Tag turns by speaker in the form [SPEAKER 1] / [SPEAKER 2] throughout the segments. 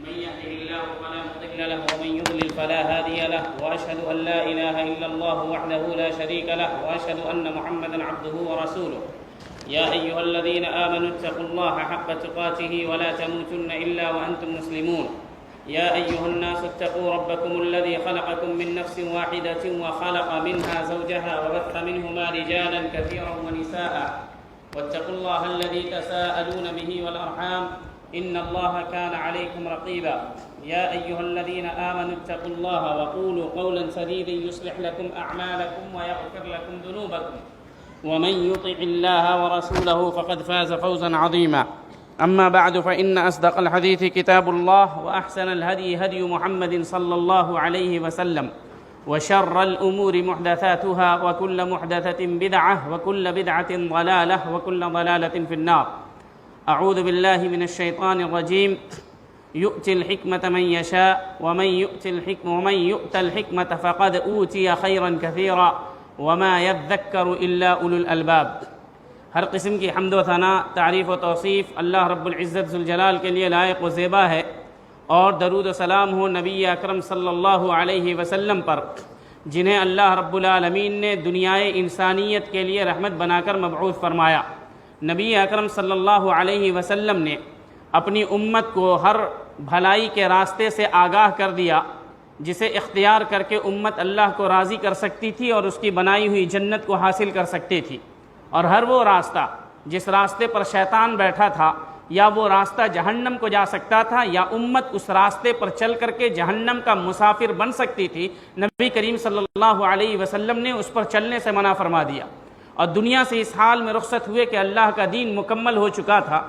[SPEAKER 1] من يهده الله فلا مضل له ومن يضلل فلا هادي له وأشهد أن لا إله إلا الله وحده لا شريك له وأشهد أن محمدا عبده ورسوله يا أيها الذين آمنوا اتقوا الله حق تقاته ولا تموتن إلا وأنتم مسلمون يا أيها الناس اتقوا ربكم الذي خلقكم من نفس واحدة وخلق منها زوجها وبث منهما رجالا كثيرا ونساء واتقوا الله الذي تساءلون به والأرحام إن الله كان عليكم رقيبا يا أيها الذين آمنوا اتقوا الله وقولوا قولا سديدا يصلح لكم أعمالكم ويغفر لكم ذنوبكم ومن يطع الله ورسوله فقد فاز فوزا عظيما أما بعد فإن أصدق الحديث كتاب الله وأحسن الهدي هدي محمد صلى الله عليه وسلم وشر الأمور محدثاتها وكل محدثة بدعة وكل بدعة ضلالة وكل ضلالة في النار أعوذ بالله من الشيطان الرجيم يؤتي الحكمة من يشاء ومن يؤت الحكمة فقد أوتي خيرا كثيرا وما يذكر إلا أولو الألباب۔ ہر قسم کی حمد و ثنا، تعریف و توصیف اللہ رب العزت ذوالجلال کے لیے لائق و زیبا ہے، اور درود و سلام ہو نبی اکرم صلی اللہ علیہ وسلم پر، جنہیں اللہ رب العالمین نے دنیائے انسانیت کے لیے رحمت بنا کر مبعوث فرمایا۔ نبی اکرم صلی اللہ علیہ وسلم نے اپنی امت کو ہر بھلائی کے راستے سے آگاہ کر دیا جسے اختیار کر کے امت اللہ کو راضی کر سکتی تھی اور اس کی بنائی ہوئی جنت کو حاصل کر سکتی تھی، اور ہر وہ راستہ جس راستے پر شیطان بیٹھا تھا یا وہ راستہ جہنم کو جا سکتا تھا یا امت اس راستے پر چل کر کے جہنم کا مسافر بن سکتی تھی، نبی کریم صلی اللہ علیہ وسلم نے اس پر چلنے سے منع فرما دیا، اور دنیا سے اس حال میں رخصت ہوئے کہ اللہ کا دین مکمل ہو چکا تھا،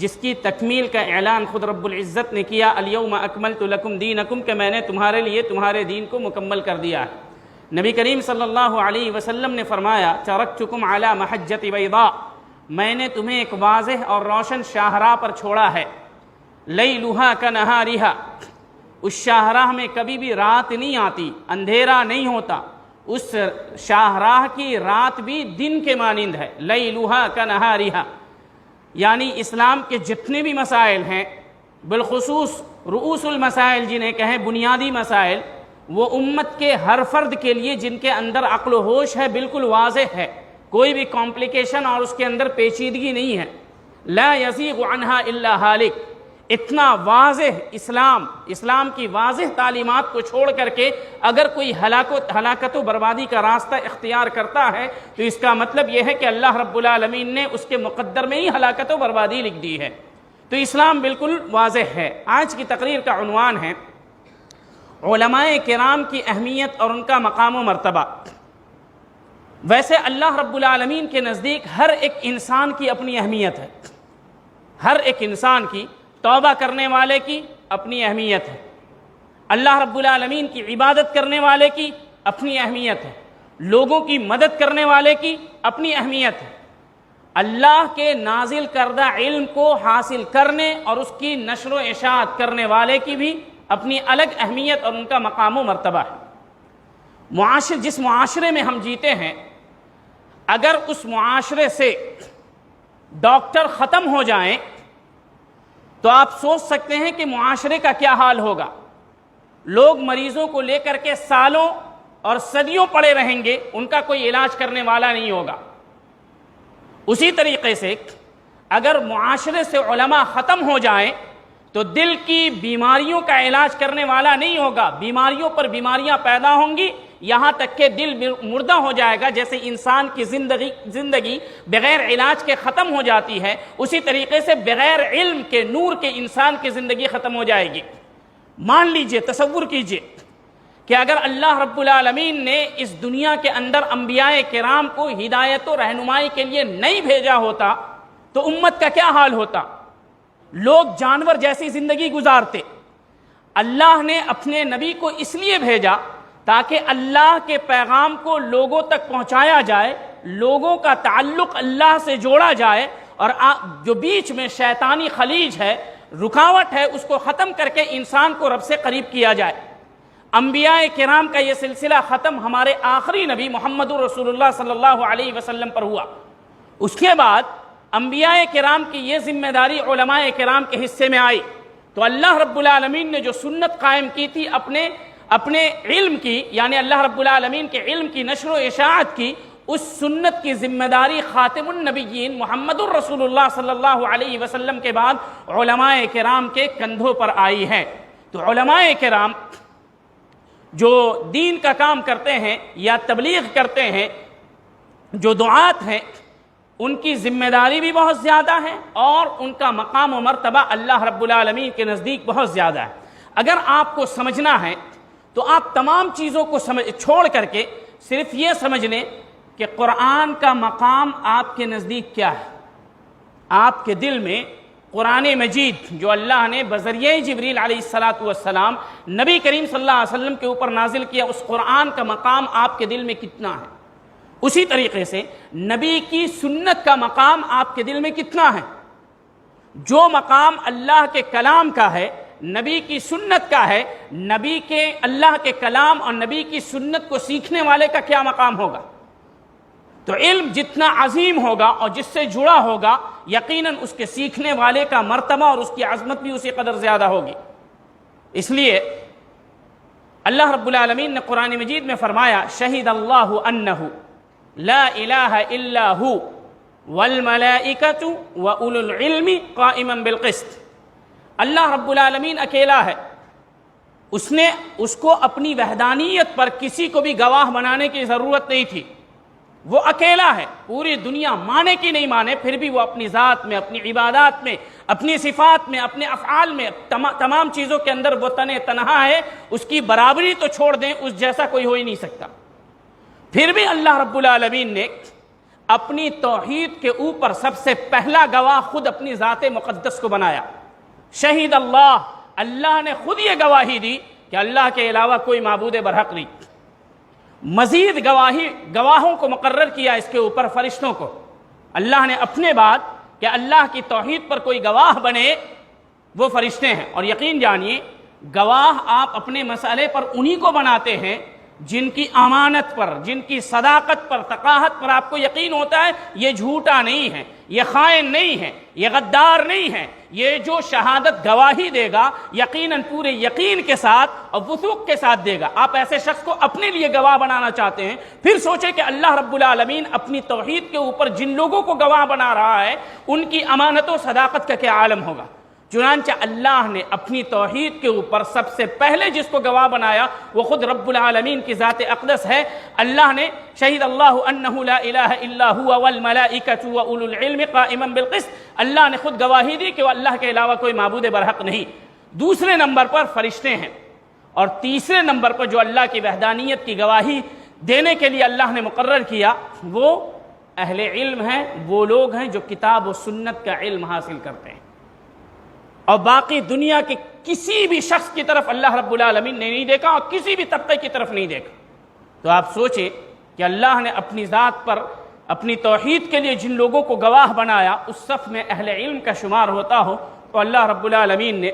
[SPEAKER 1] جس کی تکمیل کا اعلان خود رب العزت نے کیا، الیوم اکملت لکم دینکم، کہ میں نے تمہارے لیے تمہارے دین کو مکمل کر دیا ہے۔ نبی کریم صلی اللہ علیہ وسلم نے فرمایا ترکتکم علی محجۃ بیضاء، میں نے تمہیں ایک واضح اور روشن شاہراہ پر چھوڑا ہے، لیلھا کنہارھا، اس شاہراہ میں کبھی بھی رات نہیں آتی، اندھیرا نہیں ہوتا، اس شاہراہ کی رات بھی دن کے مانند ہے، لیلھا کنہارھا، یعنی اسلام کے جتنے بھی مسائل ہیں، بالخصوص رؤوس المسائل جنہیں کہیں بنیادی مسائل، وہ امت کے ہر فرد کے لیے جن کے اندر عقل و ہوش ہے بالکل واضح ہے، کوئی بھی کمپلیکیشن اور اس کے اندر پیچیدگی نہیں ہے، لا یزیغ عنہا الا ہالک، اتنا واضح اسلام کی واضح تعلیمات کو چھوڑ کر کے اگر کوئی ہلاکت و بربادی کا راستہ اختیار کرتا ہے تو اس کا مطلب یہ ہے کہ اللہ رب العالمین نے اس کے مقدر میں ہی ہلاکت و بربادی لکھ دی ہے۔ تو اسلام بالکل واضح ہے۔ آج کی تقریر کا عنوان ہے علماء کرام کی اہمیت اور ان کا مقام و مرتبہ۔ ویسے اللہ رب العالمین کے نزدیک ہر ایک انسان کی اپنی اہمیت ہے، ہر ایک انسان کی، توبہ کرنے والے کی اپنی اہمیت ہے، اللہ رب العالمین کی عبادت کرنے والے کی اپنی اہمیت ہے، لوگوں کی مدد کرنے والے کی اپنی اہمیت ہے، اللہ کے نازل کردہ علم کو حاصل کرنے اور اس کی نشر و اشاعت کرنے والے کی بھی اپنی الگ اہمیت اور ان کا مقام و مرتبہ ہے۔ جس معاشرے میں ہم جیتے ہیں، اگر اس معاشرے سے ڈاکٹر ختم ہو جائیں تو آپ سوچ سکتے ہیں کہ معاشرے کا کیا حال ہوگا۔ لوگ مریضوں کو لے کر کے سالوں اور صدیوں پڑے رہیں گے، ان کا کوئی علاج کرنے والا نہیں ہوگا۔ اسی طریقے سے اگر معاشرے سے علماء ختم ہو جائیں تو دل کی بیماریوں کا علاج کرنے والا نہیں ہوگا، بیماریوں پر بیماریاں پیدا ہوں گی، یہاں تک کہ دل مردہ ہو جائے گا۔ جیسے انسان کی زندگی بغیر علاج کے ختم ہو جاتی ہے، اسی طریقے سے بغیر علم کے نور کے انسان کی زندگی ختم ہو جائے گی۔ مان لیجئے، تصور کیجئے کہ اگر اللہ رب العالمین نے اس دنیا کے اندر انبیاء کرام کو ہدایت و رہنمائی کے لیے نہیں بھیجا ہوتا تو امت کا کیا حال ہوتا؟ لوگ جانور جیسی زندگی گزارتے۔ اللہ نے اپنے نبی کو اس لیے بھیجا تاکہ اللہ کے پیغام کو لوگوں تک پہنچایا جائے، لوگوں کا تعلق اللہ سے جوڑا جائے، اور جو بیچ میں شیطانی خلیج ہے، رکاوٹ ہے، اس کو ختم کر کے انسان کو رب سے قریب کیا جائے۔ انبیاء کرام کا یہ سلسلہ ختم ہمارے آخری نبی محمد رسول اللہ صلی اللہ علیہ وسلم پر ہوا۔ اس کے بعد انبیاء کرام کی یہ ذمہ داری علماء کرام کے حصے میں آئی۔ تو اللہ رب العالمین نے جو سنت قائم کی تھی اپنے علم کی، یعنی اللہ رب العالمین کے علم کی نشر و اشاعت کی، اس سنت کی ذمہ داری خاتم النبیین محمد الرسول اللہ صلی اللہ علیہ وسلم کے بعد علماء کرام کے کندھوں پر آئی ہے۔ تو علماء کرام جو دین کا کام کرتے ہیں یا تبلیغ کرتے ہیں، جو دعات ہیں، ان کی ذمہ داری بھی بہت زیادہ ہے اور ان کا مقام و مرتبہ اللہ رب العالمین کے نزدیک بہت زیادہ ہے۔ اگر آپ کو سمجھنا ہے تو آپ تمام چیزوں کو چھوڑ کر کے صرف یہ سمجھ لیں کہ قرآن کا مقام آپ کے نزدیک کیا ہے۔ آپ کے دل میں قرآن مجید جو اللہ نے بذریعہ جبریل علیہ السلام نبی کریم صلی اللہ علیہ وسلم کے اوپر نازل کیا، اس قرآن کا مقام آپ کے دل میں کتنا ہے؟ اسی طریقے سے نبی کی سنت کا مقام آپ کے دل میں کتنا ہے؟ جو مقام اللہ کے کلام کا ہے، نبی کی سنت کا ہے، نبی کے اللہ کے کلام اور نبی کی سنت کو سیکھنے والے کا کیا مقام ہوگا؟ تو علم جتنا عظیم ہوگا اور جس سے جڑا ہوگا، یقیناً اس کے سیکھنے والے کا مرتبہ اور اس کی عظمت بھی اسی قدر زیادہ ہوگی۔ اس لیے اللہ رب العالمین نے قرآن مجید میں فرمایا، شہد اللہ انہ لا الہ الا ہو والملائکۃ واولو العلم قائما بالقسط۔ اللہ رب العالمین اکیلا ہے، اس کو اپنی وحدانیت پر کسی کو بھی گواہ بنانے کی ضرورت نہیں تھی۔ وہ اکیلا ہے، پوری دنیا مانے کی نہیں مانے، پھر بھی وہ اپنی ذات میں، اپنی عبادات میں، اپنی صفات میں، اپنے افعال میں، تمام چیزوں کے اندر وہ تنہا ہے۔ اس کی برابری تو چھوڑ دیں، اس جیسا کوئی ہو ہی نہیں سکتا۔ پھر بھی اللہ رب العالمین نے اپنی توحید کے اوپر سب سے پہلا گواہ خود اپنی ذات مقدس کو بنایا۔ شہید اللہ نے خود یہ گواہی دی کہ اللہ کے علاوہ کوئی معبود برحق نہیں۔ مزید گواہوں کو مقرر کیا اس کے اوپر فرشتوں کو۔ اللہ نے اپنے بعد کہ اللہ کی توحید پر کوئی گواہ بنے، وہ فرشتے ہیں۔ اور یقین جانیے، گواہ آپ اپنے مسئلے پر انہی کو بناتے ہیں جن کی امانت پر، جن کی صداقت پر، تقاہت پر آپ کو یقین ہوتا ہے یہ جھوٹا نہیں ہے، یہ خائن نہیں ہے، یہ غدار نہیں ہے، یہ جو شہادت گواہی دے گا یقیناً پورے یقین کے ساتھ اور وثوق کے ساتھ دے گا۔ آپ ایسے شخص کو اپنے لیے گواہ بنانا چاہتے ہیں، پھر سوچیں کہ اللہ رب العالمین اپنی توحید کے اوپر جن لوگوں کو گواہ بنا رہا ہے ان کی امانت و صداقت کا کیا عالم ہوگا۔ چنانچہ اللہ نے اپنی توحید کے اوپر سب سے پہلے جس کو گواہ بنایا وہ خود رب العالمین کی ذات اقدس ہے۔ اللہ نے شہید اللہ انہ لا الہ الا ہوا والملائکۃ واولو العلم قائما بالقسط، اللہ نے خود گواہی دی کہ وہ اللہ کے علاوہ کوئی معبود برحق نہیں۔ دوسرے نمبر پر فرشتے ہیں، اور تیسرے نمبر پر جو اللہ کی وحدانیت کی گواہی دینے کے لیے اللہ نے مقرر کیا وہ اہل علم ہیں، وہ لوگ ہیں جو کتاب و سنت کا علم حاصل کرتے ہیں۔ اور باقی دنیا کے کسی بھی شخص کی طرف اللہ رب العالمین نے نہیں دیکھا اور کسی بھی طبقے کی طرف نہیں دیکھا۔ تو آپ سوچیں کہ اللہ نے اپنی ذات پر اپنی توحید کے لیے جن لوگوں کو گواہ بنایا اس صف میں اہل علم کا شمار ہوتا ہو تو اللہ رب العالمین نے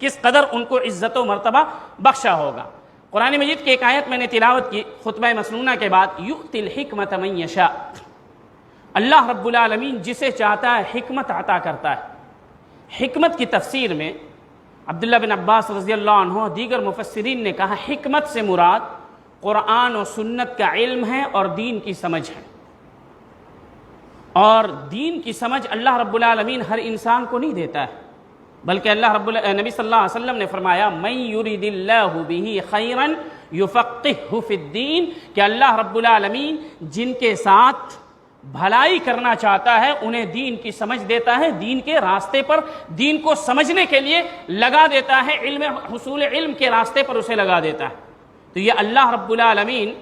[SPEAKER 1] کس قدر ان کو عزت و مرتبہ بخشا ہوگا۔ قرآن مجید کی ایک آیت میں نے تلاوت کی خطبہ مسنونہ کے بعد، یؤتی الحکمت من یشاء، اللہ رب العالمین جسے چاہتا ہے حکمت عطا کرتا ہے۔ حکمت کی تفسیر میں عبداللہ بن عباس رضی اللہ عنہ دیگر مفسرین نے کہا حکمت سے مراد قرآن و سنت کا علم ہے اور دین کی سمجھ ہے۔ اور دین کی سمجھ اللہ رب العالمین ہر انسان کو نہیں دیتا ہے، بلکہ نبی صلی اللہ علیہ وسلم نے فرمایا من یرید اللہ بہ خیرا یفقہہ فی الدین، کہ اللہ رب العالمین جن کے ساتھ بھلائی کرنا چاہتا ہے انہیں دین کی سمجھ دیتا ہے، دین کے راستے پر، دین کو سمجھنے کے لیے لگا دیتا ہے، حصول علم کے راستے پر اسے لگا دیتا ہے۔ تو یہ اللہ رب العالمین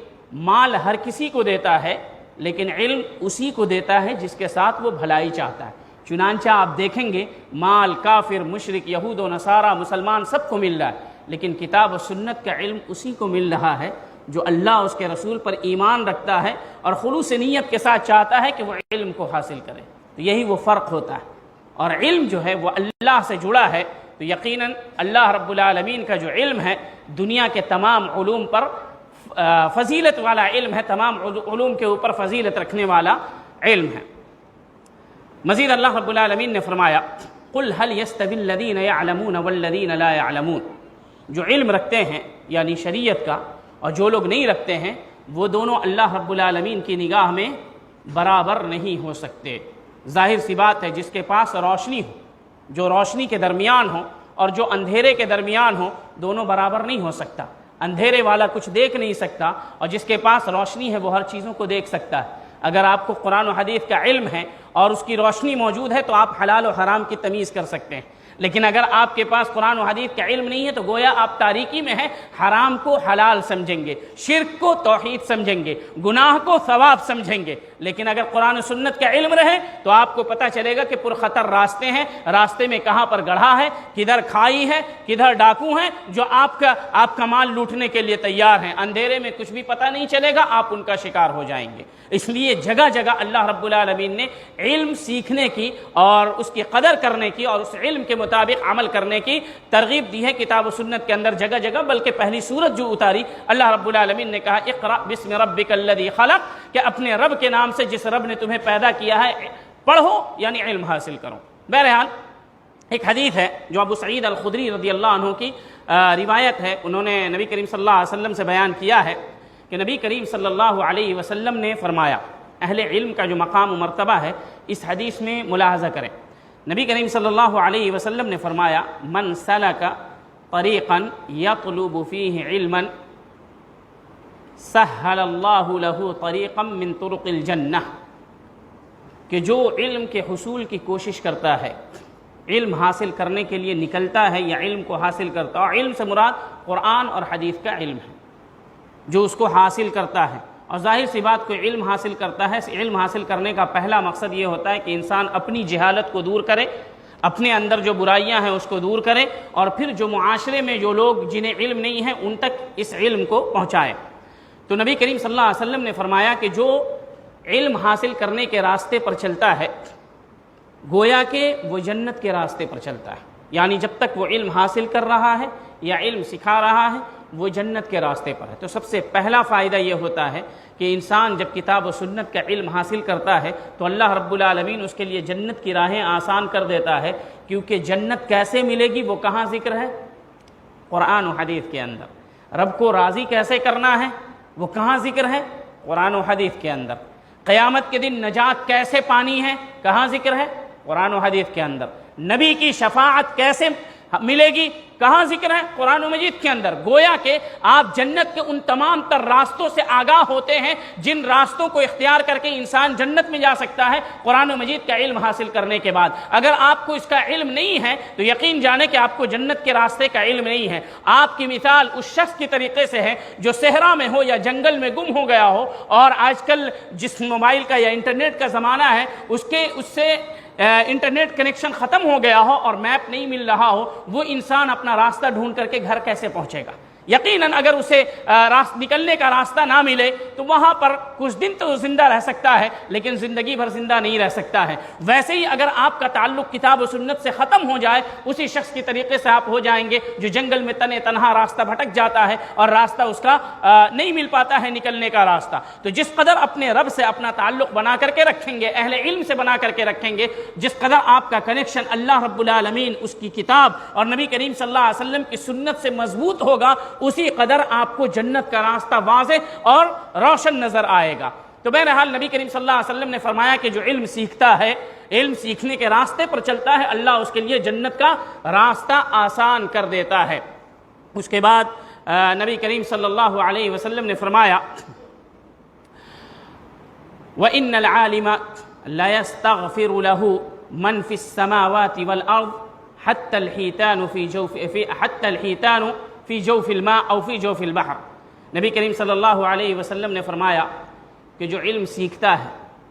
[SPEAKER 1] مال ہر کسی کو دیتا ہے لیکن علم اسی کو دیتا ہے جس کے ساتھ وہ بھلائی چاہتا ہے۔ چنانچہ آپ دیکھیں گے مال کافر، مشرک، یہود و نصارہ، مسلمان سب کو مل رہا ہے، لیکن کتاب و سنت کا علم اسی کو مل رہا ہے جو اللہ اس کے رسول پر ایمان رکھتا ہے اور خلوص نیت کے ساتھ چاہتا ہے کہ وہ علم کو حاصل کرے۔ تو یہی وہ فرق ہوتا ہے، اور علم جو ہے وہ اللہ سے جڑا ہے تو یقیناً اللہ رب العالمین کا جو علم ہے دنیا کے تمام علوم پر فضیلت والا علم ہے، تمام علوم کے اوپر فضیلت رکھنے والا علم ہے۔ مزید اللہ رب العالمین نے فرمایا قل هل يستوي الذين يعلمون والذين لا يعلمون، جو علم رکھتے ہیں یعنی شریعت کا اور جو لوگ نہیں رکھتے ہیں وہ دونوں اللہ رب العالمین کی نگاہ میں برابر نہیں ہو سکتے۔ ظاہر سی بات ہے، جس کے پاس روشنی ہو، جو روشنی کے درمیان ہو اور جو اندھیرے کے درمیان ہو، دونوں برابر نہیں ہو سکتا۔ اندھیرے والا کچھ دیکھ نہیں سکتا اور جس کے پاس روشنی ہے وہ ہر چیزوں کو دیکھ سکتا ہے۔ اگر آپ کو قرآن و حدیث کا علم ہے اور اس کی روشنی موجود ہے تو آپ حلال و حرام کی تمیز کر سکتے ہیں، لیکن اگر آپ کے پاس قرآن و حدیث کا علم نہیں ہے تو گویا آپ تاریکی میں ہیں، حرام کو حلال سمجھیں گے، شرک کو توحید سمجھیں گے، گناہ کو ثواب سمجھیں گے۔ لیکن اگر قرآن و سنت کا علم رہے تو آپ کو پتہ چلے گا کہ پرخطر راستے ہیں، راستے میں کہاں پر گڑھا ہے، کدھر کھائی ہے، کدھر ڈاکو ہیں جو آپ کا مال لوٹنے کے لیے تیار ہیں۔ اندھیرے میں کچھ بھی پتہ نہیں چلے گا، آپ ان کا شکار ہو جائیں گے۔ اس لیے جگہ جگہ اللہ رب العالمین نے علم سیکھنے کی اور اس کی قدر کرنے کی اور اس علم کے مطابق عمل کرنے کی ترغیب دی ہے کتاب و سنت کے اندر جگہ جگہ، بلکہ پہلی سورت جو اتاری اللہ رب العالمین نے کہا اقرأ بسم ربک الذی خلق، کہ اپنے رب کے نام سے جس رب نے تمہیں پیدا کیا ہے پڑھو، یعنی علم حاصل کرو۔ بہرحال ایک حدیث ہے جو ابو سعید الخدری رضی اللہ عنہ کی روایت ہے، انہوں نے نبی کریم صلی اللہ علیہ وسلم سے بیان کیا ہے کہ نبی کریم صلی اللہ علیہ وسلم نے فرمایا، اہل علم کا جو مقام و مرتبہ ہے اس حدیث میں ملاحظہ کریں۔ نبی کریم صلی اللہ علیہ وسلم نے فرمایا من سلک طریقا یطلب فیہ علما سہل اللہ لہ طریقا من طرق الجنہ، کہ جو علم کے حصول کی کوشش کرتا ہے، علم حاصل کرنے کے لیے نکلتا ہے یا علم کو حاصل کرتا ہے، اور علم سے مراد قرآن اور حدیث کا علم ہے، جو اس کو حاصل کرتا ہے۔ اور ظاہر سی بات کوئی علم حاصل کرتا ہے، علم حاصل کرنے کا پہلا مقصد یہ ہوتا ہے کہ انسان اپنی جہالت کو دور کرے، اپنے اندر جو برائیاں ہیں اس کو دور کرے، اور پھر جو معاشرے میں جو لوگ جنہیں علم نہیں ہے ان تک اس علم کو پہنچائے۔ تو نبی کریم صلی اللہ علیہ وسلم نے فرمایا کہ جو علم حاصل کرنے کے راستے پر چلتا ہے گویا کہ وہ جنت کے راستے پر چلتا ہے، یعنی جب تک وہ علم حاصل کر رہا ہے یا علم سکھا رہا ہے وہ جنت کے راستے پر ہے۔ تو سب سے پہلا فائدہ یہ ہوتا ہے کہ انسان جب کتاب و سنت کا علم حاصل کرتا ہے تو اللہ رب العالمین اس کے لیے جنت کی راہیں آسان کر دیتا ہے، کیونکہ جنت کیسے ملے گی وہ کہاں ذکر ہے؟ قرآن و حدیث کے اندر۔ رب کو راضی کیسے کرنا ہے وہ کہاں ذکر ہے؟ قرآن و حدیث کے اندر۔ قیامت کے دن نجات کیسے پانی ہے کہاں ذکر ہے؟ قرآن و حدیث کے اندر۔ نبی کی شفاعت کیسے ملے گی کہاں ذکر ہے؟ قرآن و مجید کے اندر۔ گویا کہ آپ جنت کے ان تمام تر راستوں سے آگاہ ہوتے ہیں جن راستوں کو اختیار کر کے انسان جنت میں جا سکتا ہے قرآن و مجید کا علم حاصل کرنے کے بعد۔ اگر آپ کو اس کا علم نہیں ہے تو یقین جانے کہ آپ کو جنت کے راستے کا علم نہیں ہے۔ آپ کی مثال اس شخص کی طریقے سے ہے جو صحرا میں ہو یا جنگل میں گم ہو گیا ہو، اور آج کل جس موبائل کا یا انٹرنیٹ کا زمانہ ہے اس سے انٹرنیٹ کنیکشن ختم ہو گیا ہو اور میپ نہیں مل رہا ہو، وہ انسان اپنا راستہ ڈھونڈ کر کے گھر کیسے پہنچے گا؟ یقیناً اگر اسے نکلنے کا راستہ نہ ملے تو وہاں پر کچھ دن تو زندہ رہ سکتا ہے لیکن زندگی بھر زندہ نہیں رہ سکتا ہے۔ ویسے ہی اگر آپ کا تعلق کتاب و سنت سے ختم ہو جائے اسی شخص کی طریقے سے آپ ہو جائیں گے جو جنگل میں تنہا راستہ بھٹک جاتا ہے اور راستہ اس کا نہیں مل پاتا ہے نکلنے کا راستہ۔ تو جس قدر اپنے رب سے اپنا تعلق بنا کر کے رکھیں گے، اہل علم سے بنا کر کے رکھیں گے، جس قدر آپ کا کنیکشن اللہ رب العالمین، اس کی کتاب اور نبی کریم صلی اللہ علیہ وسلم کی سنت سے مضبوط ہوگا، اسی قدر آپ کو جنت کا راستہ واضح اور روشن نظر آئے گا۔ تو بہرحال نبی کریم صلی اللہ علیہ وسلم نے فرمایا کہ جو علم سیکھتا ہے، علم سیکھنے کے راستے پر چلتا ہے، اللہ اس کے لیے جنت کا راستہ آسان کر دیتا ہے۔ اس کے بعد نبی کریم صلی اللہ علیہ وسلم نے فرمایا وَإِنَّ الْعَالِمَ لَيَسْتَغْفِرُ لَهُ مَنْ فِي السَّمَاوَاتِ وَالْأَرْضِ حَتَّى الْحِيتَانُ فی جوف الماء او فی جوف البحر۔ نبی کریم صلی اللہ علیہ وسلم نے فرمایا کہ جو علم سیکھتا ہے،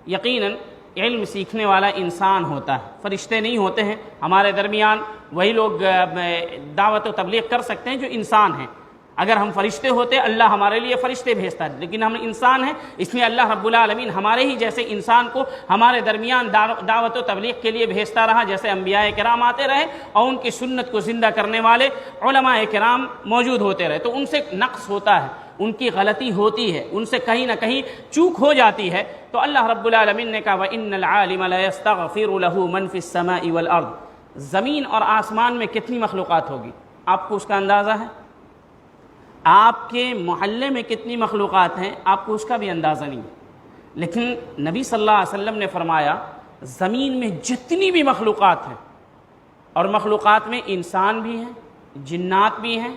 [SPEAKER 1] یقیناً علم سیکھنے والا انسان ہوتا ہے، فرشتے نہیں ہوتے ہیں ہمارے درمیان، وہی لوگ دعوت و تبلیغ کر سکتے ہیں جو انسان ہیں۔ اگر ہم فرشتے ہوتے اللہ ہمارے لیے فرشتے بھیجتا ہے، لیکن ہم انسان ہیں، اس لیے اللہ رب العالمین ہمارے ہی جیسے انسان کو ہمارے درمیان دعوت و تبلیغ کے لیے بھیجتا رہا، جیسے انبیاء کرام آتے رہے اور ان کی سنت کو زندہ کرنے والے علماء کرام موجود ہوتے رہے۔ تو ان سے نقص ہوتا ہے، ان کی غلطی ہوتی ہے، ان سے کہیں نہ کہیں چوک ہو جاتی ہے، تو اللہ رب العالمین نے کہا وَإِنَّ الْعَالِمَ لَيَسْتَغْفِرُ لَهُ مَنْ فِي السَّمَاءِ وَالْأَرْضِ، زمین اور آسمان میں کتنی مخلوقات ہوگی؟ آپ کو اس کا اندازہ ہے؟ آپ کے محلے میں کتنی مخلوقات ہیں آپ کو اس کا بھی اندازہ نہیں ہے، لیکن نبی صلی اللہ علیہ وسلم نے فرمایا زمین میں جتنی بھی مخلوقات ہیں، اور مخلوقات میں انسان بھی ہیں، جنات بھی ہیں،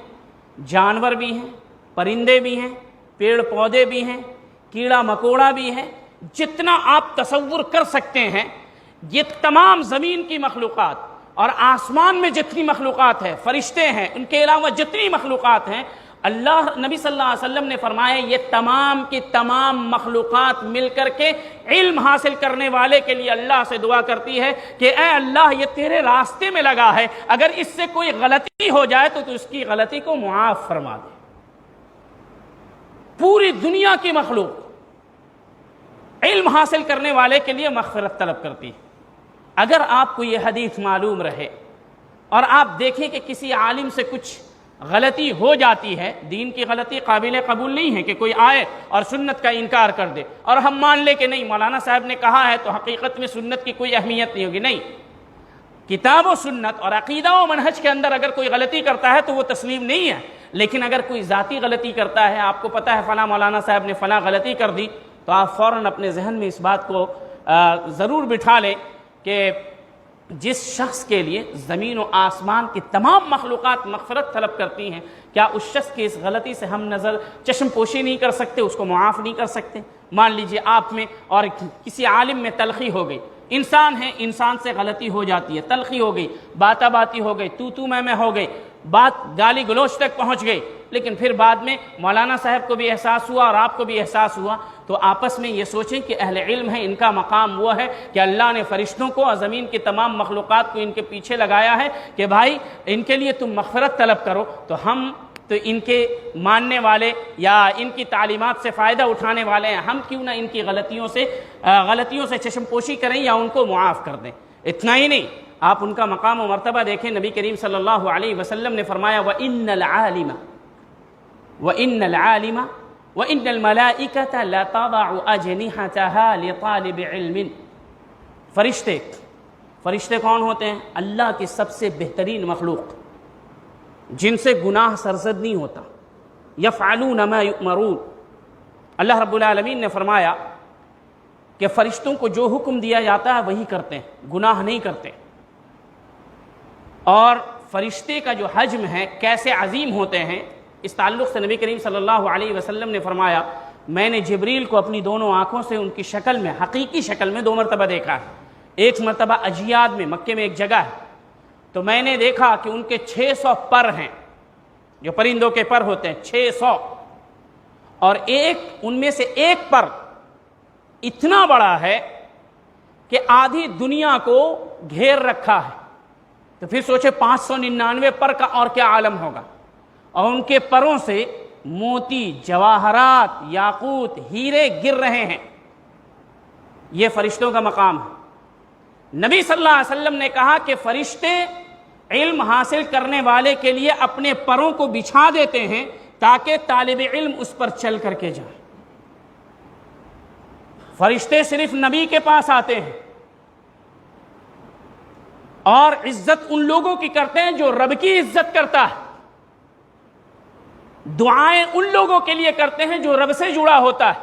[SPEAKER 1] جانور بھی ہیں، پرندے بھی ہیں، پیڑ پودے بھی ہیں، کیڑا مکوڑا بھی ہے، جتنا آپ تصور کر سکتے ہیں یہ تمام زمین کی مخلوقات اور آسمان میں جتنی مخلوقات ہیں، فرشتے ہیں، ان کے علاوہ جتنی مخلوقات ہیں، اللہ نبی صلی اللہ علیہ وسلم نے فرمایا یہ تمام کی تمام مخلوقات مل کر کے علم حاصل کرنے والے کے لیے اللہ سے دعا کرتی ہے کہ اے اللہ یہ تیرے راستے میں لگا ہے، اگر اس سے کوئی غلطی ہو جائے تو اس کی غلطی کو معاف فرما دے۔ پوری دنیا کی مخلوق علم حاصل کرنے والے کے لیے مغفرت طلب کرتی ہے۔ اگر آپ کو یہ حدیث معلوم رہے اور آپ دیکھیں کہ کسی عالم سے کچھ غلطی ہو جاتی ہے، دین کی غلطی قابل قبول نہیں ہے کہ کوئی آئے اور سنت کا انکار کر دے اور ہم مان لے کہ نہیں مولانا صاحب نے کہا ہے تو حقیقت میں سنت کی کوئی اہمیت نہیں ہوگی، نہیں، کتاب و سنت اور عقیدہ و منہج کے اندر اگر کوئی غلطی کرتا ہے تو وہ تسلیم نہیں ہے، لیکن اگر کوئی ذاتی غلطی کرتا ہے، آپ کو پتہ ہے فلاں مولانا صاحب نے فلاں غلطی کر دی، تو آپ فوراً اپنے ذہن میں اس بات کو ضرور بٹھا لیں کہ جس شخص کے لیے زمین و آسمان کی تمام مخلوقات مغفرت طلب کرتی ہیں، کیا اس شخص کی اس غلطی سے ہم نظر چشم پوشی نہیں کر سکتے، اس کو معاف نہیں کر سکتے؟ مان لیجئے آپ میں اور کسی عالم میں تلخی ہو گئی، انسان ہے، انسان سے غلطی ہو جاتی ہے، تلخی ہو گئی، باتا باتی ہو گئی، تو میں ہو گئی، بات گالی گلوچ تک پہنچ گئی، لیکن پھر بعد میں مولانا صاحب کو بھی احساس ہوا اور آپ کو بھی احساس ہوا، تو آپس میں یہ سوچیں کہ اہل علم ہیں، ان کا مقام وہ ہے کہ اللہ نے فرشتوں کو اور زمین کی تمام مخلوقات کو ان کے پیچھے لگایا ہے کہ بھائی ان کے لیے تم مغفرت طلب کرو، تو ہم تو ان کے ماننے والے یا ان کی تعلیمات سے فائدہ اٹھانے والے ہیں، ہم کیوں نہ ان کی غلطیوں سے چشم پوشی کریں یا ان کو معاف کر دیں۔ اتنا ہی نہیں، آپ ان کا مقام و مرتبہ دیکھیں، نبی کریم صلی اللہ علیہ وسلم نے فرمایا وَإِنَّ الْعَالِمَ وَإِنَّ الْمَلَائِكَةَ لَتَضَعُ أَجْنِحَتَهَا لِطَالِبِ عِلْمٍ۔ فرشتے کون ہوتے ہیں؟ اللہ کی سب سے بہترین مخلوق، جن سے گناہ سرزد نہیں ہوتا، یفعلون ما یؤمرون۔ اللہ رب العالمین نے فرمایا کہ فرشتوں کو جو حکم دیا جاتا ہے وہی کرتے ہیں، گناہ نہیں کرتے۔ اور فرشتے کا جو حجم ہے کیسے عظیم ہوتے ہیں، اس تعلق سے نبی کریم صلی اللہ علیہ وسلم نے فرمایا میں نے جبریل کو اپنی دونوں آنکھوں سے ان کی شکل میں، حقیقی شکل میں 2 مرتبہ دیکھا ہے۔ ایک مرتبہ اجیاد میں، مکے میں ایک جگہ ہے، تو میں نے دیکھا کہ ان کے 600 پر ہیں، جو پرندوں کے پر ہوتے ہیں 600، اور ان میں سے ایک پر اتنا بڑا ہے کہ آدھی دنیا کو گھیر رکھا ہے، تو پھر سوچے 599 پر کا اور کیا عالم ہوگا، اور ان کے پروں سے موتی، جواہرات، یاقوت، ہیرے گر رہے ہیں۔ یہ فرشتوں کا مقام ہے۔ نبی صلی اللہ علیہ وسلم نے کہا کہ فرشتے علم حاصل کرنے والے کے لیے اپنے پروں کو بچھا دیتے ہیں تاکہ طالب علم اس پر چل کر کے جائے۔ فرشتے صرف نبی کے پاس آتے ہیں اور عزت ان لوگوں کی کرتے ہیں جو رب کی عزت کرتا ہے، دعائیں ان لوگوں کے لیے کرتے ہیں جو رب سے جڑا ہوتا ہے،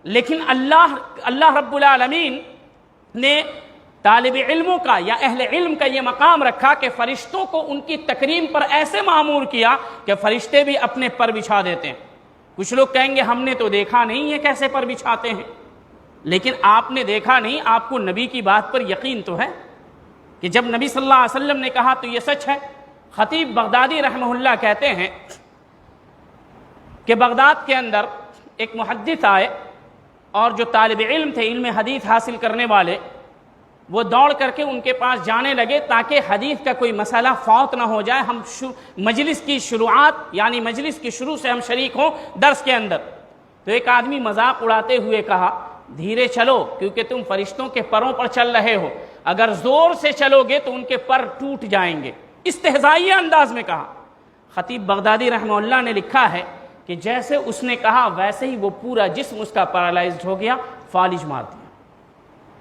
[SPEAKER 1] لیکن اللہ رب العالمین نے طالب علموں کا یا اہل علم کا یہ مقام رکھا کہ فرشتوں کو ان کی تکریم پر ایسے معمور کیا کہ فرشتے بھی اپنے پر بچھا دیتے ہیں۔ کچھ لوگ کہیں گے ہم نے تو دیکھا نہیں یہ کیسے پر بچھاتے ہیں، لیکن آپ نے دیکھا نہیں، آپ کو نبی کی بات پر یقین تو ہے کہ جب نبی صلی اللہ علیہ وسلم نے کہا تو یہ سچ ہے۔ خطیب بغدادی رحمہ اللہ کہتے ہیں کہ بغداد کے اندر ایک محدث آئے اور جو طالب علم تھے، علم حدیث حاصل کرنے والے، وہ دوڑ کر کے ان کے پاس جانے لگے تاکہ حدیث کا کوئی مسئلہ فوت نہ ہو جائے، ہم مجلس کی شروعات یعنی مجلس کی شروع سے ہم شریک ہوں درس کے اندر۔ تو ایک آدمی مذاق اڑاتے ہوئے کہا دھیرے چلو کیونکہ تم فرشتوں کے پروں پر چل رہے ہو، اگر زور سے چلو گے تو ان کے پر ٹوٹ جائیں گے، استہزائیہ انداز میں کہا۔ خطیب بغدادی رحمہ اللہ نے لکھا ہے کہ جیسے اس نے کہا ویسے ہی وہ پورا جسم اس کا پیرالائزڈ ہو گیا، فالج مار دیا۔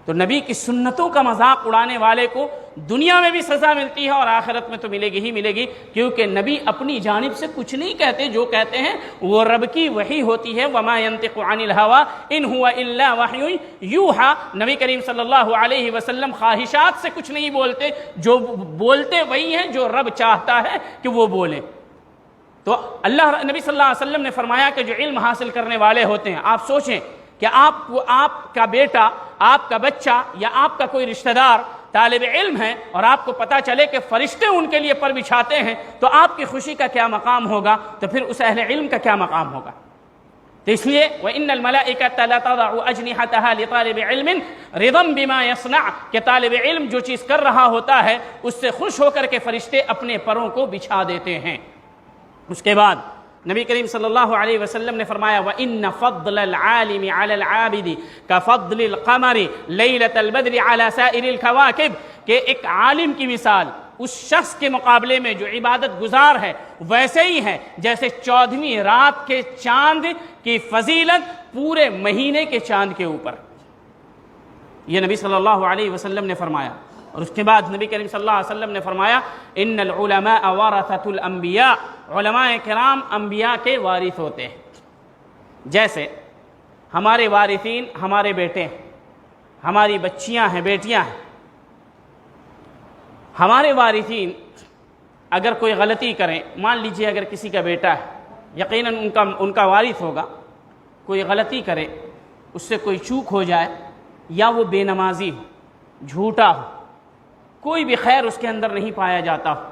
[SPEAKER 1] تو نبی کی سنتوں کا مذاق اڑانے والے کو دنیا میں بھی سزا ملتی ہے اور آخرت میں تو ملے گی ہی ملے گی، کیونکہ نبی اپنی جانب سے کچھ نہیں کہتے، جو کہتے ہیں وہ رب کی وحی ہوتی ہے۔ وما ينطق عن الهوى ان هو الا وحی یوحى، نبی کریم صلی اللہ علیہ وسلم خواہشات سے کچھ نہیں بولتے، جو بولتے وہی ہیں جو رب چاہتا ہے کہ وہ بولیں۔ تو اللہ نبی صلی اللہ علیہ وسلم نے فرمایا کہ جو علم حاصل کرنے والے ہوتے ہیں، آپ سوچیں کہ آپ کا بیٹا، آپ کا بچہ یا آپ کا کوئی رشتہ دار طالب علم ہے اور آپ کو پتہ چلے کہ فرشتے ان کے لیے پر بچھاتے ہیں، تو آپ کی خوشی کا کیا مقام ہوگا، تو پھر اس اہل علم کا کیا مقام ہوگا۔ تو اس لیے وَإِنَّ الْمَلَائِكَةَ لَتَضَعُ أَجْنِحَتَهَا لِطَالِبِ عِلْمٍ رِضًا بِمَا يَصْنَعُ، کہ طالب علم جو چیز کر رہا ہوتا ہے اس سے خوش ہو کر کے فرشتے اپنے پروں کو بچھا دیتے ہیں۔ اس کے بعد نبی کریم صلی اللہ علیہ وسلم نے فرمایا وَإِنَّ فَضْلَ الْعَالِمِ عَلَى الْعَابِدِ كَفَضْلِ الْقَمَرِ لَيْلَةَ الْبَدْرِ عَلَى سَائِرِ الْكَوَاكِبِ، کہ ایک عالم کی مثال اس شخص کے مقابلے میں جو عبادت گزار ہے ویسے ہی ہے جیسے 14ویں رات کے چاند کی فضیلت پورے مہینے کے چاند کے اوپر۔ یہ نبی صلی اللہ علیہ وسلم نے فرمایا۔ اور اس کے بعد نبی کریم صلی اللہ علیہ وسلم نے فرمایا ان العلماء ورثۃ الانبیاء، علماء کرام انبیاء کے وارث ہوتے ہیں۔ جیسے ہمارے وارثین ہمارے بیٹے ہیں، ہماری بچیاں ہیں، بیٹیاں ہیں۔ ہمارے وارثین اگر کوئی غلطی کریں، مان لیجئے اگر کسی کا بیٹا ہے، یقیناً ان کا وارث ہوگا، کوئی غلطی کرے، اس سے کوئی چوک ہو جائے، یا وہ بے نمازی ہو، جھوٹا ہو، کوئی بھی خیر اس کے اندر نہیں پایا جاتا ہو،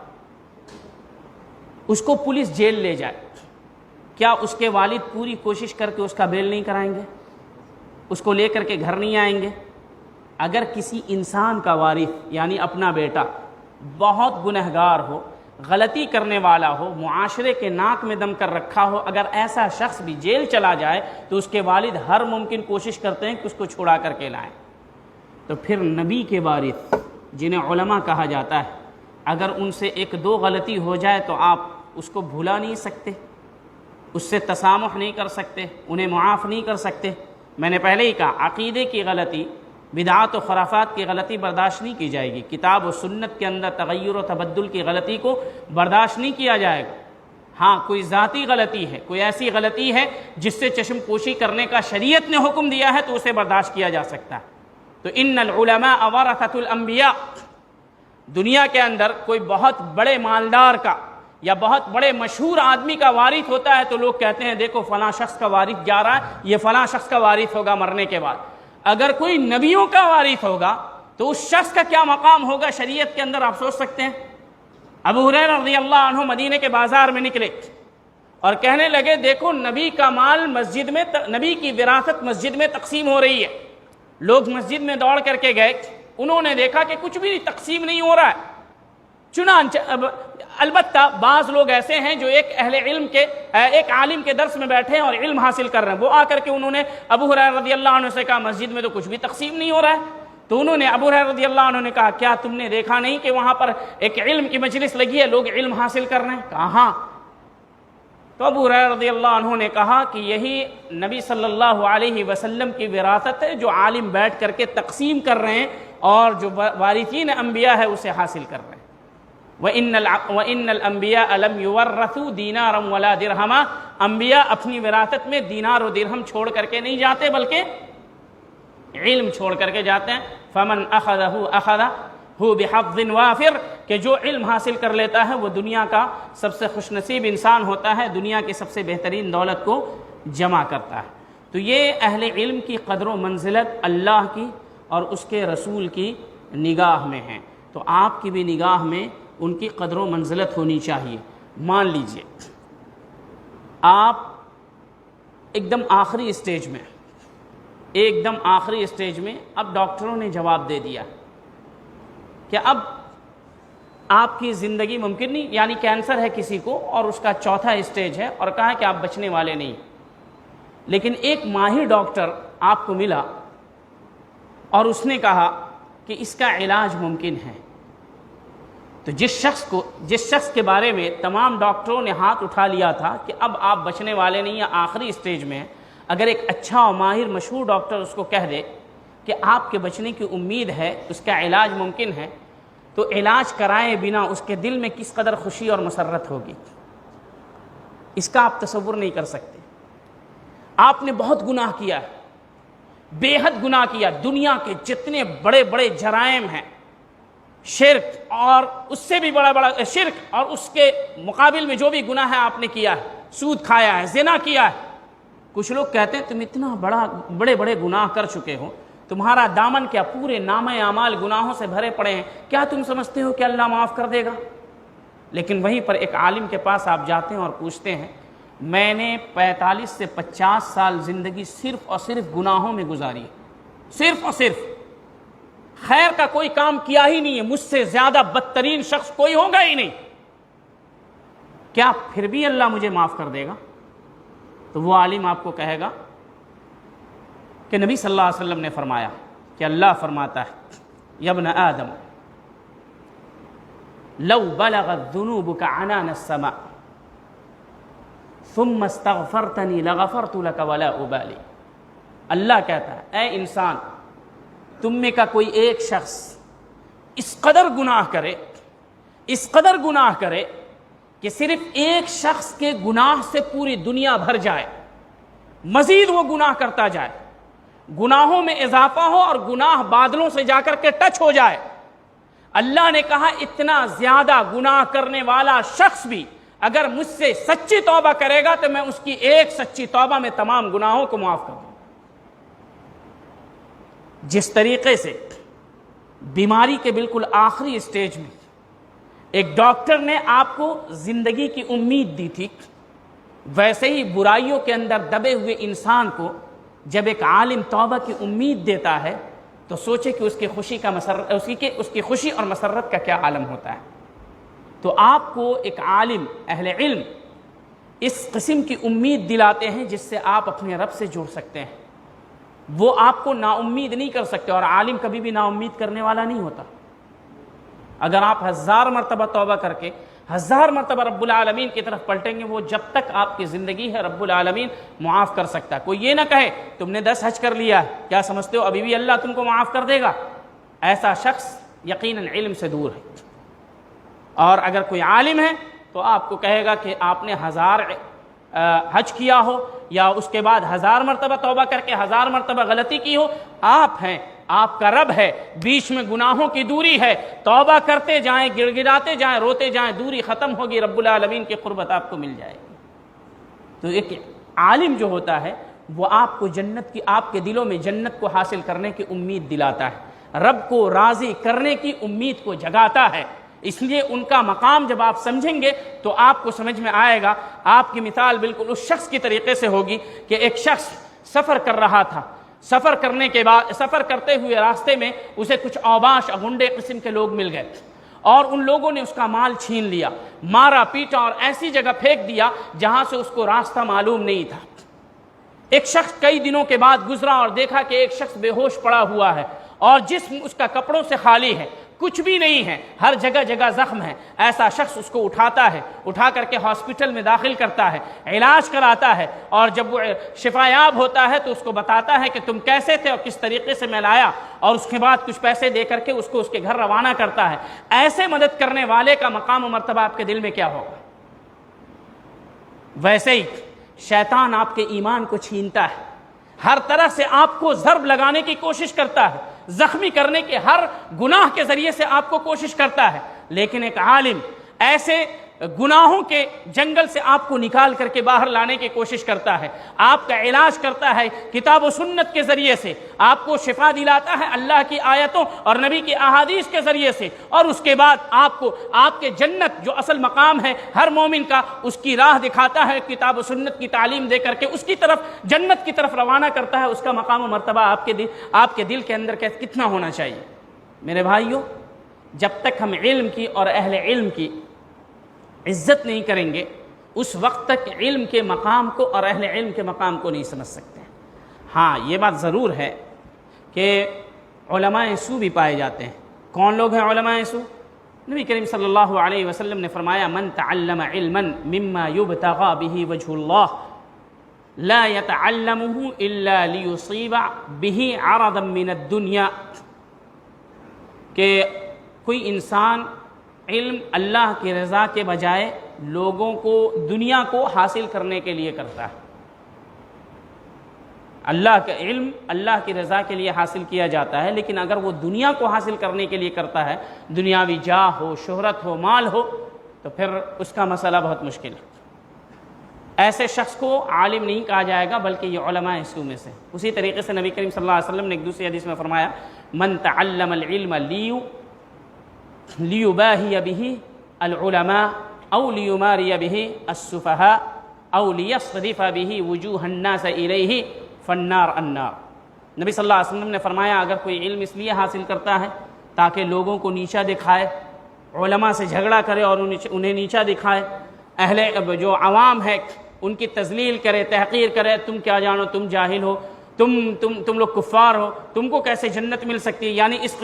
[SPEAKER 1] اس کو پولیس جیل لے جائے، کیا اس کے والد پوری کوشش کر کے اس کا بیل نہیں کرائیں گے؟ اس کو لے کر کے گھر نہیں آئیں گے؟ اگر کسی انسان کا وارث یعنی اپنا بیٹا بہت گنہگار ہو، غلطی کرنے والا ہو، معاشرے کے ناک میں دم کر رکھا ہو، اگر ایسا شخص بھی جیل چلا جائے تو اس کے والد ہر ممکن کوشش کرتے ہیں کہ اس کو چھڑا کر کے لائیں۔ تو پھر نبی کے وارث جنہیں علماء کہا جاتا ہے، اگر ان سے ایک دو غلطی ہو جائے تو آپ اس کو بھلا نہیں سکتے، اس سے تسامح نہیں کر سکتے، انہیں معاف نہیں کر سکتے۔ میں نے پہلے ہی کہا عقیدے کی غلطی، بدعات و خرافات کی غلطی برداشت نہیں کی جائے گی، کتاب و سنت کے اندر تغیر و تبدل کی غلطی کو برداشت نہیں کیا جائے گا۔ ہاں کوئی ذاتی غلطی ہے، کوئی ایسی غلطی ہے جس سے چشم پوشی کرنے کا شریعت نے حکم دیا ہے تو اسے برداشت کیا جا سکتا ہے۔ تو ان العلماء ورثۃ الانبیاء، دنیا کے اندر کوئی بہت بڑے مالدار کا یا بہت بڑے مشہور آدمی کا وارث ہوتا ہے تو لوگ کہتے ہیں دیکھو فلاں شخص کا وارث جا رہا ہے، یہ فلاں شخص کا وارث ہوگا مرنے کے بعد۔ اگر کوئی نبیوں کا وارث ہوگا تو اس شخص کا کیا مقام ہوگا شریعت کے اندر، آپ سوچ سکتے ہیں۔ ابو ہریرہ رضی اللہ عنہ مدینے کے بازار میں نکلے اور کہنے لگے دیکھو نبی کا مال مسجد میں، نبی کی وراثت مسجد میں تقسیم ہو رہی ہے۔ لوگ مسجد میں دوڑ کر کے گئے، انہوں نے دیکھا کہ کچھ بھی تقسیم نہیں ہو رہا ہے۔ چنانچہ البتہ بعض لوگ ایسے ہیں جو ایک عالم کے درس میں بیٹھے ہیں اور علم حاصل کر رہے ہیں، وہ آ کر کے انہوں نے ابو ہریرہ رضی اللہ عنہ سے کہا مسجد میں تو کچھ بھی تقسیم نہیں ہو رہا ہے۔ تو انہوں نے ابو ہریرہ رضی اللہ عنہ نے کہا کیا تم نے دیکھا نہیں کہ وہاں پر ایک علم کی مجلس لگی ہے، لوگ علم حاصل کر رہے ہیں؟ کہا ہاں۔ تو ابو ہریرہ رضی اللہ عنہ نے کہا کہ یہی نبی صلی اللہ علیہ وسلم کی وراثت ہے جو عالم بیٹھ کر کے تقسیم کر رہے ہیں اور جو وارثین انبیاء ہے اسے حاصل کر رہے ہیں۔ وَإِنَّ الْأَنْبِيَاءَ لَمْ يُوَرَّثُوا دِينَارًا وَلَا دِرْهَمًا، انبیاء اپنی وراثت میں دینار و درہم چھوڑ کر کے نہیں جاتے بلکہ علم چھوڑ کر کے جاتے ہیں۔ فَمَنْ أَخَذَهُ أَخَذَهُ بِحَظٍ وَافِرٍ، کہ جو علم حاصل کر لیتا ہے وہ دنیا کا سب سے خوش نصیب انسان ہوتا ہے، دنیا کی سب سے بہترین دولت کو جمع کرتا ہے۔ تو یہ اہل علم کی قدر و منزلت اللہ کی اور اس کے رسول کی نگاہ میں ہے، تو آپ کی بھی نگاہ میں ان کی قدر و منزلت ہونی چاہیے۔ مان لیجئے آپ ایک دم آخری اسٹیج میں اب ڈاکٹروں نے جواب دے دیا کہ اب آپ کی زندگی ممکن نہیں، یعنی کینسر ہے کسی کو اور اس کا چوتھا اسٹیج ہے اور کہا کہ آپ بچنے والے نہیں، لیکن ایک ماہر ڈاکٹر آپ کو ملا اور اس نے کہا کہ اس کا علاج ممکن ہے۔ تو جس شخص کے بارے میں تمام ڈاکٹروں نے ہاتھ اٹھا لیا تھا کہ اب آپ بچنے والے نہیں یا آخری اسٹیج میں ہیں، اگر ایک اچھا اور ماہر مشہور ڈاکٹر اس کو کہہ دے کہ آپ کے بچنے کی امید ہے، اس کا علاج ممکن ہے، تو علاج کرائے بنا اس کے دل میں کس قدر خوشی اور مسرت ہوگی، اس کا آپ تصور نہیں کر سکتے۔ آپ نے بہت گناہ کیا ہے، بے حد گناہ کیا، دنیا کے جتنے بڑے بڑے جرائم ہیں، شرک اور اس سے بھی بڑا شرک، اور اس کے مقابل میں جو بھی گناہ ہے آپ نے کیا ہے، سود کھایا ہے، زنا کیا ہے۔ کچھ لوگ کہتے ہیں تم اتنا بڑے بڑے گناہ کر چکے ہو، تمہارا دامن کیا پورے نامہ اعمال گناہوں سے بھرے پڑے ہیں، کیا تم سمجھتے ہو کہ اللہ معاف کر دے گا؟ لیکن وہیں پر ایک عالم کے پاس آپ جاتے ہیں اور پوچھتے ہیں، میں نے 45 سے 50 سال زندگی صرف اور صرف گناہوں میں گزاری، صرف اور صرف خیر کا کوئی کام کیا ہی نہیں ہے، مجھ سے زیادہ بدترین شخص کوئی ہوگا ہی نہیں، کیا پھر بھی اللہ مجھے معاف کر دے گا؟ تو وہ عالم آپ کو کہے گا کہ نبی صلی اللہ علیہ وسلم نے فرمایا کہ اللہ فرماتا ہے، یا ابن آدم لو بلغت ذنوبك عنان السماء ثم استغفرتنی لغفرت لك ولا ابالی۔ اللہ کہتا ہے اے انسان، تم میں کا کوئی ایک شخص اس قدر گناہ کرے کہ صرف ایک شخص کے گناہ سے پوری دنیا بھر جائے، مزید وہ گناہ کرتا جائے، گناہوں میں اضافہ ہو اور گناہ بادلوں سے جا کر کے ٹچ ہو جائے، اللہ نے کہا اتنا زیادہ گناہ کرنے والا شخص بھی اگر مجھ سے سچی توبہ کرے گا تو میں اس کی ایک سچی توبہ میں تمام گناہوں کو معاف کر دوں۔ جس طریقے سے بیماری کے بالکل آخری اسٹیج میں ایک ڈاکٹر نے آپ کو زندگی کی امید دی تھی، ویسے ہی برائیوں کے اندر دبے ہوئے انسان کو جب ایک عالم توبہ کی امید دیتا ہے تو سوچے کہ اس کی خوشی اور مسرت کا کیا عالم ہوتا ہے۔ تو آپ کو ایک عالم اہل علم اس قسم کی امید دلاتے ہیں جس سے آپ اپنے رب سے جڑ سکتے ہیں، وہ آپ کو نا امید نہیں کر سکتے، اور عالم کبھی بھی نا امید کرنے والا نہیں ہوتا۔ اگر آپ 1000 مرتبہ توبہ کر کے 1000 مرتبہ رب العالمین کی طرف پلٹیں گے، وہ جب تک آپ کی زندگی ہے رب العالمین معاف کر سکتا ہے۔ کوئی یہ نہ کہے تم نے 10 حج کر لیا ہے، کیا سمجھتے ہو ابھی بھی اللہ تم کو معاف کر دے گا؟ ایسا شخص یقیناً علم سے دور ہے۔ اور اگر کوئی عالم ہے تو آپ کو کہے گا کہ آپ نے 1000 حج کیا ہو یا اس کے بعد 1000 مرتبہ توبہ کر کے 1000 مرتبہ غلطی کی ہو، آپ ہیں، آپ کا رب ہے، بیچ میں گناہوں کی دوری ہے، توبہ کرتے جائیں، گڑ گڑاتے جائیں، روتے جائیں، دوری ختم ہوگی، رب العالمین کی قربت آپ کو مل جائے گی۔ تو ایک عالم جو ہوتا ہے وہ آپ کو جنت کی، آپ کے دلوں میں جنت کو حاصل کرنے کی امید دلاتا ہے، رب کو راضی کرنے کی امید کو جگاتا ہے۔ اس لیے ان کا مقام جب آپ سمجھیں گے تو آپ کو سمجھ میں آئے گا۔ آپ کی مثال بالکل اس شخص کی طریقے سے ہوگی کہ ایک شخص سفر کر رہا تھا، سفر کرتے ہوئے راستے میں اسے کچھ اوباش غنڈے قسم کے لوگ مل گئے اور ان لوگوں نے اس کا مال چھین لیا، مارا پیٹا اور ایسی جگہ پھینک دیا جہاں سے اس کو راستہ معلوم نہیں تھا۔ ایک شخص کئی دنوں کے بعد گزرا اور دیکھا کہ ایک شخص بے ہوش پڑا ہوا ہے اور جسم اس کا کپڑوں سے خالی ہے، کچھ بھی نہیں ہے، ہر جگہ جگہ زخم ہے۔ ایسا شخص اس کو اٹھاتا ہے، اٹھا کر کے ہاسپٹل میں داخل کرتا ہے، علاج کراتا ہے، اور جب وہ شفایاب ہوتا ہے تو اس کو بتاتا ہے کہ تم کیسے تھے اور کس طریقے سے میں لایا، اور اس کے بعد کچھ پیسے دے کر کے اس کو اس کے گھر روانہ کرتا ہے۔ ایسے مدد کرنے والے کا مقام و مرتبہ آپ کے دل میں کیا ہوگا؟ ویسے ہی شیطان آپ کے ایمان کو چھینتا ہے، ہر طرح سے آپ کو ضرب لگانے کی کوشش کرتا ہے، زخمی کرنے کے ہر گناہ کے ذریعے سے آپ کو کوشش کرتا ہے، لیکن ایک عالم ایسے گناہوں کے جنگل سے آپ کو نکال کر کے باہر لانے کی کوشش کرتا ہے، آپ کا علاج کرتا ہے، کتاب و سنت کے ذریعے سے آپ کو شفا دلاتا ہے اللہ کی آیتوں اور نبی کی احادیث کے ذریعے سے، اور اس کے بعد آپ کو آپ کے جنت جو اصل مقام ہے ہر مومن کا، اس کی راہ دکھاتا ہے، کتاب و سنت کی تعلیم دے کر کے اس کی طرف جنت کی طرف روانہ کرتا ہے۔ اس کا مقام و مرتبہ آپ کے دل کے اندر کتنا ہونا چاہیے؟ میرے بھائیوں، جب تک ہم علم کی اور اہل علم کی عزت نہیں کریں گے اس وقت تک علم کے مقام کو اور اہل علم کے مقام کو نہیں سمجھ سکتے۔ ہاں یہ بات ضرور ہے کہ علماء سو بھی پائے جاتے ہیں۔ کون لوگ ہیں علماء سو؟ نبی کریم صلی اللہ علیہ وسلم نے فرمایا من تعلم علما مما یبتغى به وجہ اللہ، لا يتعلمه الا ليصيب به عرضا من الدنيا، کہ کوئی انسان علم اللہ کی رضا کے بجائے لوگوں کو دنیا کو حاصل کرنے کے لیے کرتا ہے۔ اللہ کا علم اللہ کی رضا کے لیے حاصل کیا جاتا ہے، لیکن اگر وہ دنیا کو حاصل کرنے کے لیے کرتا ہے، دنیاوی جاہ ہو، شہرت ہو، مال ہو، تو پھر اس کا مسئلہ بہت مشکل ہے۔ ایسے شخص کو عالم نہیں کہا جائے گا، بلکہ یہ علماء سو میں سے۔ اسی طریقے سے نبی کریم صلی اللہ علیہ وسلم نے ایک دوسری حدیث میں فرمایا، من تعلم العلم لیباہی بہ العلماء او لیماری بہ السفہاء او لیصرف بہ وجوہ الناس الیہ فالنار النار۔ نبی صلی اللہ علیہ وسلم نے فرمایا، اگر کوئی علم اس لیے حاصل کرتا ہے تاکہ لوگوں کو نیچا دکھائے، علماء سے جھگڑا کرے اور انہیں نیچا دکھائے، جو عوام ہے ان کی تذلیل کرے، تحقیر کرے، تم کیا جانو، تم جاہل ہو، تم لوگ کفار ہو، تم کو کیسے جنت مل سکتی ہے، یعنی اس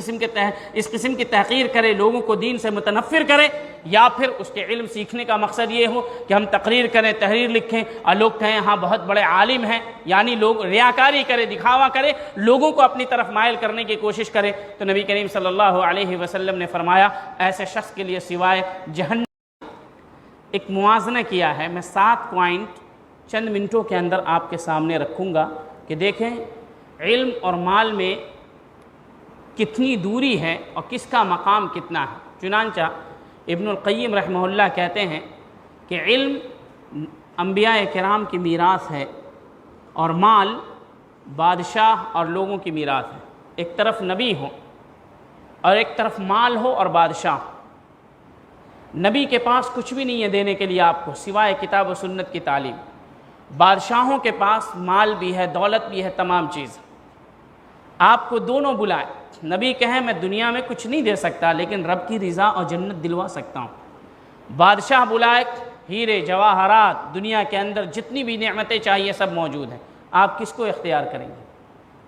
[SPEAKER 1] قسم کی تحقیر کرے، لوگوں کو دین سے متنفر کرے، یا پھر اس کے علم سیکھنے کا مقصد یہ ہو کہ ہم تقریر کریں، تحریر لکھیں اور لوگ کہیں ہاں بہت بڑے عالم ہیں، یعنی لوگ ریاکاری کرے، دکھاوا کرے، لوگوں کو اپنی طرف مائل کرنے کی کوشش کرے، تو نبی کریم صلی اللہ علیہ وسلم نے فرمایا ایسے شخص کے لیے سوائے جہنم۔ ایک موازنہ کیا ہے، میں 7 پوائنٹ چند منٹوں کے اندر آپ کے سامنے رکھوں گا کہ دیکھیں علم اور مال میں کتنی دوری ہے اور کس کا مقام کتنا ہے۔ چنانچہ ابن القیم رحمہ اللہ کہتے ہیں کہ علم انبیاء کرام کی میراث ہے اور مال بادشاہ اور لوگوں کی میراث ہے۔ ایک طرف نبی ہو اور ایک طرف مال ہو اور بادشاہ ہو۔ نبی کے پاس کچھ بھی نہیں ہے دینے کے لیے آپ کو سوائے کتاب و سنت کی تعلیم، بادشاہوں کے پاس مال بھی ہے، دولت بھی ہے، تمام چیز۔ آپ کو دونوں بلائے، نبی کہیں میں دنیا میں کچھ نہیں دے سکتا لیکن رب کی رضا اور جنت دلوا سکتا ہوں، بادشاہ بلائے، ہیرے جواہرات، دنیا کے اندر جتنی بھی نعمتیں چاہیے سب موجود ہیں، آپ کس کو اختیار کریں گے؟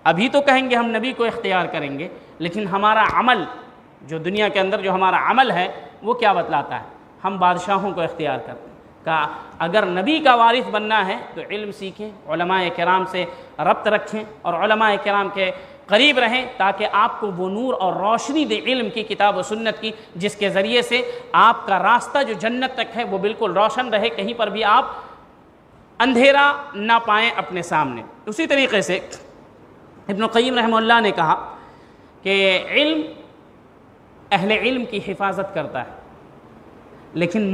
[SPEAKER 1] ابھی تو کہیں گے ہم نبی کو اختیار کریں گے، لیکن ہمارا عمل جو دنیا کے اندر جو ہمارا عمل ہے وہ کیا بتلاتا ہے؟ ہم بادشاہوں کو اختیار کرتے ہیں۔ کہا اگر نبی کا وارث بننا ہے تو علم سیکھیں، علماء کرام سے ربط رکھیں اور علماء کرام کے قریب رہیں تاکہ آپ کو وہ نور اور روشنی دے علم کی، کتاب و سنت کی، جس کے ذریعے سے آپ کا راستہ جو جنت تک ہے وہ بالکل روشن رہے، کہیں پر بھی آپ اندھیرا نہ پائیں اپنے سامنے۔ اسی طریقے سے ابن القیم رحمہ اللہ نے کہا کہ علم اہل علم کی حفاظت کرتا ہے، لیکن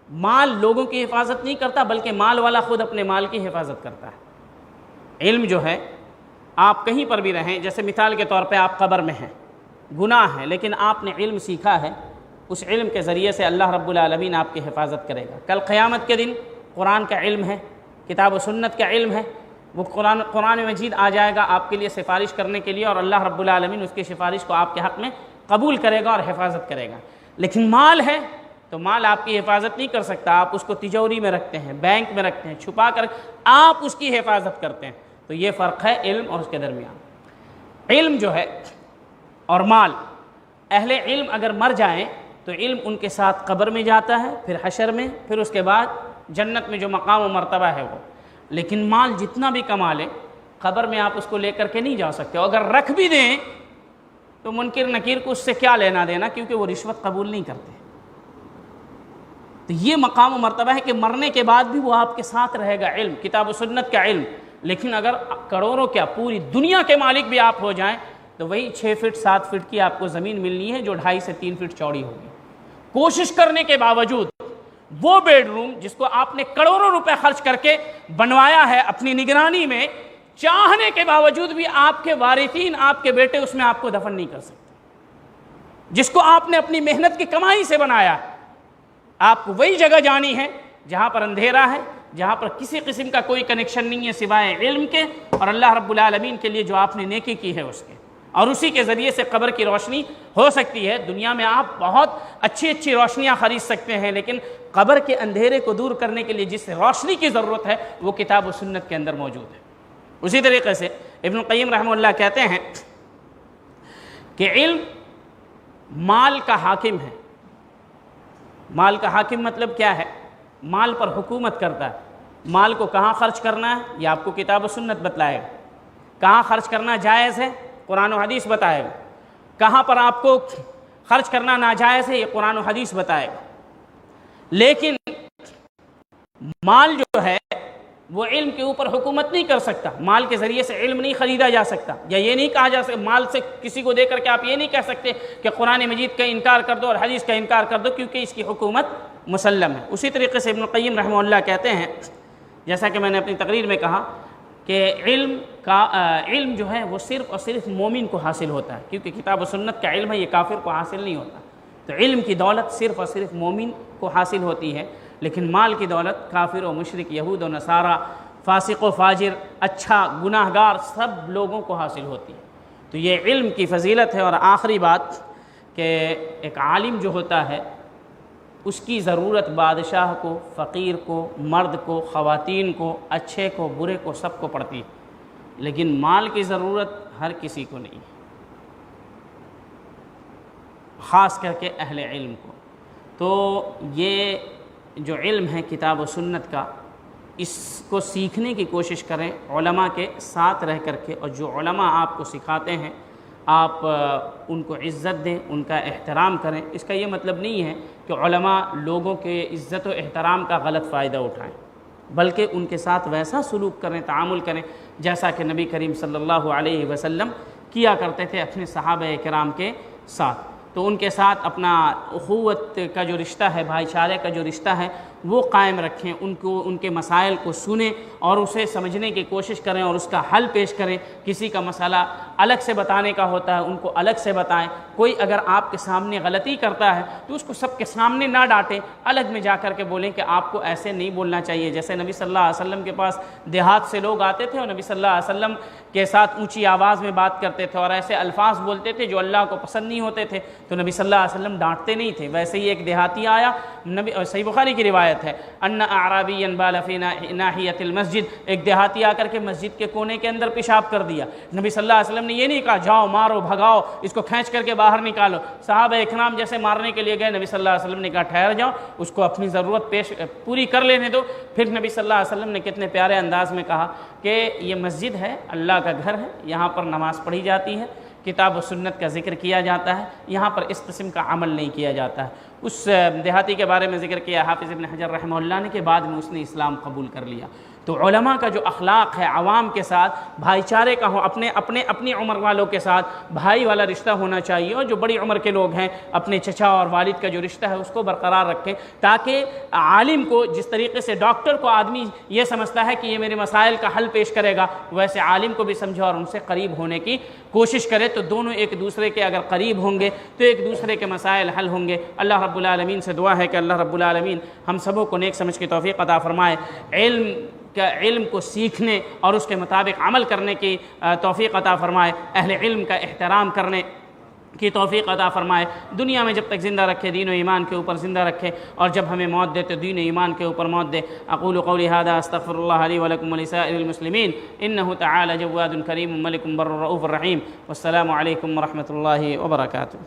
[SPEAKER 1] مال لوگوں کی حفاظت نہیں کرتا، بلکہ مال والا خود اپنے مال کی حفاظت کرتا ہے۔ علم جو ہے آپ کہیں پر بھی رہیں، جیسے مثال کے طور پہ آپ قبر میں ہیں، گناہ ہے، لیکن آپ نے علم سیکھا ہے، اس علم کے ذریعے سے اللہ رب العالمین آپ کی حفاظت کرے گا۔ کل قیامت کے دن قرآن کا علم ہے، کتاب و سنت کا علم ہے، وہ قرآن مجید آ جائے گا آپ کے لیے سفارش کرنے کے لیے، اور اللہ رب العالمین اس کی سفارش کو آپ کے حق میں قبول کرے گا اور حفاظت کرے گا۔ لیکن مال ہے تو مال آپ کی حفاظت نہیں کر سکتا، آپ اس کو تجوری میں رکھتے ہیں، بینک میں رکھتے ہیں، چھپا کر آپ اس کی حفاظت کرتے ہیں۔ تو یہ فرق ہے علم اور اس کے درمیان۔ علم جو ہے اور مال، اہل علم اگر مر جائیں تو علم ان کے ساتھ قبر میں جاتا ہے، پھر حشر میں، پھر اس کے بعد جنت میں جو مقام و مرتبہ ہے وہ۔ لیکن مال جتنا بھی کما لے قبر میں آپ اس کو لے کر کے نہیں جا سکتے، اور اگر رکھ بھی دیں تو منکر نکیر کو اس سے کیا لینا دینا، کیونکہ وہ رشوت قبول نہیں کرتے۔ تو یہ مقام و مرتبہ ہے کہ مرنے کے بعد بھی وہ آپ کے ساتھ رہے گا، علم، کتاب و سنت کا علم۔ لیکن اگر کروڑوں کیا پوری دنیا کے مالک بھی آپ ہو جائیں تو وہی 6 فٹ 7 فٹ کی آپ کو زمین ملنی ہے جو 2.5 سے 3 فٹ چوڑی ہوگی۔ کوشش کرنے کے باوجود وہ بیڈ روم جس کو آپ نے کروڑوں روپے خرچ کر کے بنوایا ہے اپنی نگرانی میں، چاہنے کے باوجود بھی آپ کے وارثین، آپ کے بیٹے اس میں آپ کو دفن نہیں کر سکتے۔ جس کو آپ نے اپنی محنت کی کمائی سے بنایا، آپ کو وہی جگہ جانی ہے جہاں پر اندھیرا ہے، جہاں پر کسی قسم کا کوئی کنیکشن نہیں ہے سوائے علم کے اور اللہ رب العالمین کے لیے جو آپ نے نیکی کی ہے اس کے، اور اسی کے ذریعے سے قبر کی روشنی ہو سکتی ہے۔ دنیا میں آپ بہت اچھی روشنیاں خرید سکتے ہیں، لیکن قبر کے اندھیرے کو دور کرنے کے لیے جس روشنی کی ضرورت ہے وہ کتاب و سنت کے اندر موجود ہے۔ اسی طریقے سے ابن القیم رحمہ اللہ کہتے ہیں کہ علم مال کا حاکم ہے۔ مال کا حاکم مطلب کیا ہے؟ مال پر حکومت کرتا ہے۔ مال کو کہاں خرچ کرنا ہے یہ آپ کو کتاب و سنت بتلائے گا، کہاں خرچ کرنا جائز ہے قرآن و حدیث بتائے گا، کہاں پر آپ کو خرچ کرنا ناجائز ہے یہ قرآن و حدیث بتائے گا۔ لیکن مال جو ہے وہ علم کے اوپر حکومت نہیں کر سکتا، مال کے ذریعے سے علم نہیں خریدا جا سکتا، یا یہ نہیں کہا جا سکتا مال سے کسی کو دے کر کے آپ یہ نہیں کہہ سکتے کہ قرآن مجید کا انکار کر دو اور حدیث کا انکار کر دو کیونکہ اس کی حکومت مسلم ہے۔ اسی طریقے سے ابن القیم رحمہ اللہ کہتے ہیں، جیسا کہ میں نے اپنی تقریر میں کہا کہ علم جو ہے وہ صرف اور صرف مومن کو حاصل ہوتا ہے، کیونکہ کتاب و سنت کا علم ہے یہ کافر کو حاصل نہیں ہوتا، تو علم کی دولت صرف اور صرف مومن کو حاصل ہوتی ہے، لیکن مال کی دولت کافر و مشرک، یہود و نصارہ، فاسق و فاجر، اچھا گناہ گار سب لوگوں کو حاصل ہوتی ہے۔ تو یہ علم کی فضیلت ہے۔ اور آخری بات کہ ایک عالم جو ہوتا ہے اس کی ضرورت بادشاہ کو، فقیر کو، مرد کو، خواتین کو، اچھے کو، برے کو، سب کو پڑتی ہے، لیکن مال کی ضرورت ہر کسی کو نہیں، خاص کر کے اہل علم کو۔ تو یہ جو علم ہے کتاب و سنت کا، اس کو سیکھنے کی کوشش کریں علماء کے ساتھ رہ کر کے، اور جو علماء آپ کو سکھاتے ہیں آپ ان کو عزت دیں، ان کا احترام کریں۔ اس کا یہ مطلب نہیں ہے کہ علماء لوگوں کے عزت و احترام کا غلط فائدہ اٹھائیں، بلکہ ان کے ساتھ ویسا سلوک کریں، تعامل کریں جیسا کہ نبی کریم صلی اللہ علیہ وسلم کیا کرتے تھے اپنے صحابہ کرام کے ساتھ۔ تو ان کے ساتھ اپنا اخوت کا جو رشتہ ہے، بھائی چارے کا جو رشتہ ہے وہ قائم رکھیں، ان کے مسائل کو سنیں اور اسے سمجھنے کی کوشش کریں اور اس کا حل پیش کریں۔ کسی کا مسئلہ الگ سے بتانے کا ہوتا ہے ان کو الگ سے بتائیں۔ کوئی اگر آپ کے سامنے غلطی کرتا ہے تو اس کو سب کے سامنے نہ ڈانٹیں، الگ میں جا کر کے بولیں کہ آپ کو ایسے نہیں بولنا چاہیے۔ جیسے نبی صلی اللہ علیہ وسلم کے پاس دیہات سے لوگ آتے تھے اور نبی صلی اللہ علیہ وسلم کے ساتھ اونچی آواز میں بات کرتے تھے اور ایسے الفاظ بولتے تھے جو اللہ کو پسند نہیں ہوتے تھے، تو نبی صلی اللہ علیہ وسلم ڈانٹتے نہیں تھے۔ ویسے ہی ایک دیہاتی آیا، صحیح بخاری کی روایت ہے، ان اعرابی بال فی ناحیۃ المسجد، ایک دیہاتی آ کر کے مسجد کے کونے کے اندر پیشاب کر دیا۔ نبی صلی اللہ علیہ وسلم نے یہ نہیں کہا جاؤ مارو بھگاؤ اس کو کھینچ کر کے باہر نکالو، صحابہ اکرام جیسے مارنے کے لیے گئے، نبی صلی اللہ علیہ وسلم نے کہا ٹھہر جاؤ، اس کو اپنی ضرورت پوری کر لینے دو۔ پھر نبی صلی اللہ علیہ وسلم نے کتنے پیارے انداز میں کہا کہ یہ مسجد ہے، اللہ کا گھر ہے، یہاں پر نماز پڑھی جاتی ہے، کتاب و سنت کا ذکر کیا جاتا ہے، یہاں پر اس قسم کا عمل نہیں کیا جاتا ہے۔ اس دیہاتی کے بارے میں ذکر کیا حافظ ابن حجر رحمہ اللہ نے، کہ بعد میں اس نے اسلام قبول کر لیا۔ تو علماء کا جو اخلاق ہے عوام کے ساتھ بھائی چارے کا ہو، اپنی عمر والوں کے ساتھ بھائی والا رشتہ ہونا چاہیے، اور جو بڑی عمر کے لوگ ہیں اپنے چچا اور والد کا جو رشتہ ہے اس کو برقرار رکھیں، تاکہ عالم کو جس طریقے سے ڈاکٹر کو آدمی یہ سمجھتا ہے کہ یہ میرے مسائل کا حل پیش کرے گا، ویسے عالم کو بھی سمجھے اور ان سے قریب ہونے کی کوشش کرے، تو دونوں ایک دوسرے کے اگر قریب ہوں گے تو ایک دوسرے کے مسائل حل ہوں گے۔ اللہ رب العالمین سے دعا ہے کہ اللہ رب العالمین ہم سبوں کو نیک سمجھ کی توفیق عطا فرمائے، علم کو سیکھنے اور اس کے مطابق عمل کرنے کی توفیق عطا فرمائے، اہل علم کا احترام کرنے کی توفیق عطا فرمائے، دنیا میں جب تک زندہ رکھے دین و ایمان کے اوپر زندہ رکھے، اور جب ہمیں موت دے تو دین و ایمان کے اوپر موت دے۔ اقول قولی ھذا استغفر اللہ لی ولکم ولسائر المسلمین انہ تعالی جواد کریم ملک بر رؤوف الرحیم، والسلام علیکم ورحمۃ اللہ وبرکاتہ۔